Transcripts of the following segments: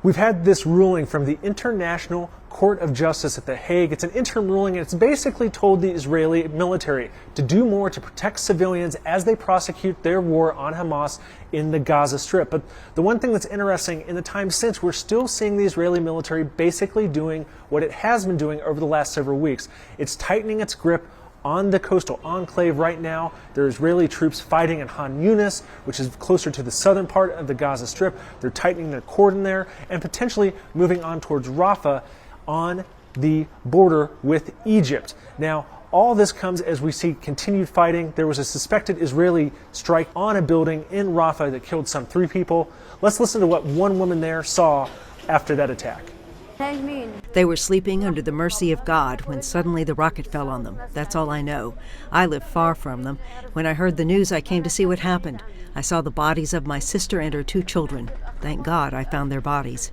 We've had this ruling from the International Court of Justice at The Hague. It's an interim ruling, and it's basically told the Israeli military to do more to protect civilians as they prosecute their war on Hamas in the Gaza Strip. But the one thing that's interesting, in the time since, we're still seeing the Israeli military basically doing what it has been doing over the last several weeks. It's tightening its grip on the coastal enclave right now. There are Israeli troops fighting in Khan Younis, which is closer to the southern part of the Gaza Strip. They're tightening their cordon there and potentially moving on towards Rafah on the border with Egypt. Now, all this comes as we see continued fighting. There was a suspected Israeli strike on a building in Rafah that killed some 3 people. Let's listen to what one woman there saw after that attack. They were sleeping under the mercy of God when suddenly the rocket fell on them. That's all I know. I live far from them. When I heard the news, I came to see what happened. I saw the bodies of my sister and her 2 children. Thank God I found their bodies.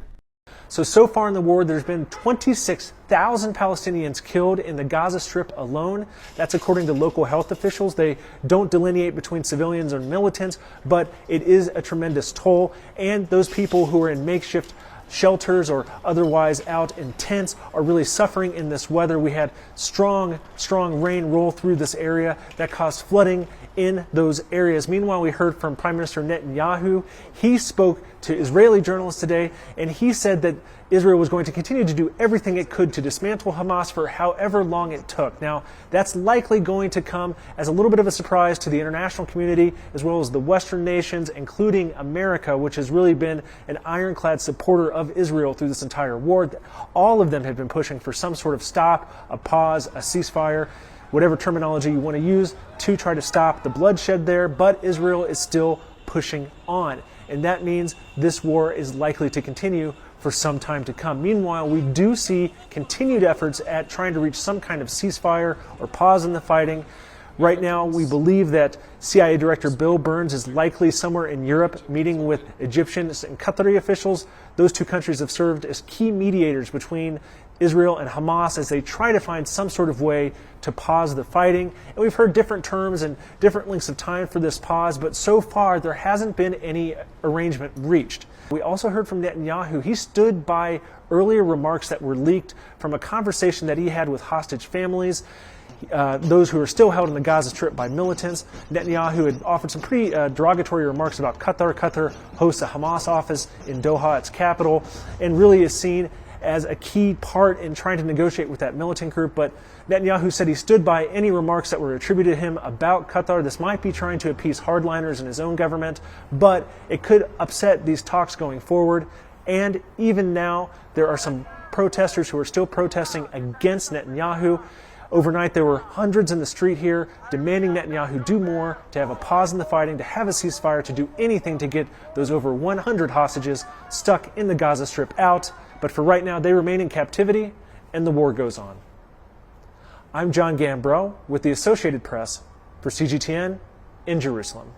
So far in the war, there's been 26,000 Palestinians killed in the Gaza Strip alone. That's according to local health officials. They don't delineate between civilians or militants, but it is a tremendous toll. And those people who are in makeshift shelters or otherwise out in tents are really suffering in this weather. We had strong rain roll through this area that caused flooding in those areas. Meanwhile, we heard from Prime Minister Netanyahu. He spoke to Israeli journalists today, and he said that Israel was going to continue to do everything it could to dismantle Hamas for however long it took. Now, that's likely going to come as a little bit of a surprise to the international community, as well as the Western nations, including America, which has really been an ironclad supporter of Israel through this entire war. All of them have been pushing for some sort of stop, a pause, a ceasefire, whatever terminology you want to use to try to stop the bloodshed there, but Israel is still pushing on. And that means this war is likely to continue for some time to come. Meanwhile, we do see continued efforts at trying to reach some kind of ceasefire or pause in the fighting. Right now, we believe that CIA Director Bill Burns is likely somewhere in Europe meeting with Egyptian and Qatari officials. Those 2 countries have served as key mediators between Israel and Hamas as they try to find some sort of way to pause the fighting. And we've heard different terms and different lengths of time for this pause, but so far there hasn't been any arrangement reached. We also heard from Netanyahu. He stood by earlier remarks that were leaked from a conversation that he had with hostage families, those who are still held in the Gaza Strip by militants. Netanyahu had offered some pretty derogatory remarks about Qatar. Qatar hosts a Hamas office in Doha, its capital, and really is seen as a key part in trying to negotiate with that militant group. But Netanyahu said he stood by any remarks that were attributed to him about Qatar. This might be trying to appease hardliners in his own government, but it could upset these talks going forward. And even now, there are some protesters who are still protesting against Netanyahu. Overnight, there were hundreds in the street here demanding Netanyahu do more, to have a pause in the fighting, to have a ceasefire, to do anything to get those over 100 hostages stuck in the Gaza Strip out. But for right now, they remain in captivity, and the war goes on. I'm Jon Gambrell with the Associated Press for CGTN in Jerusalem.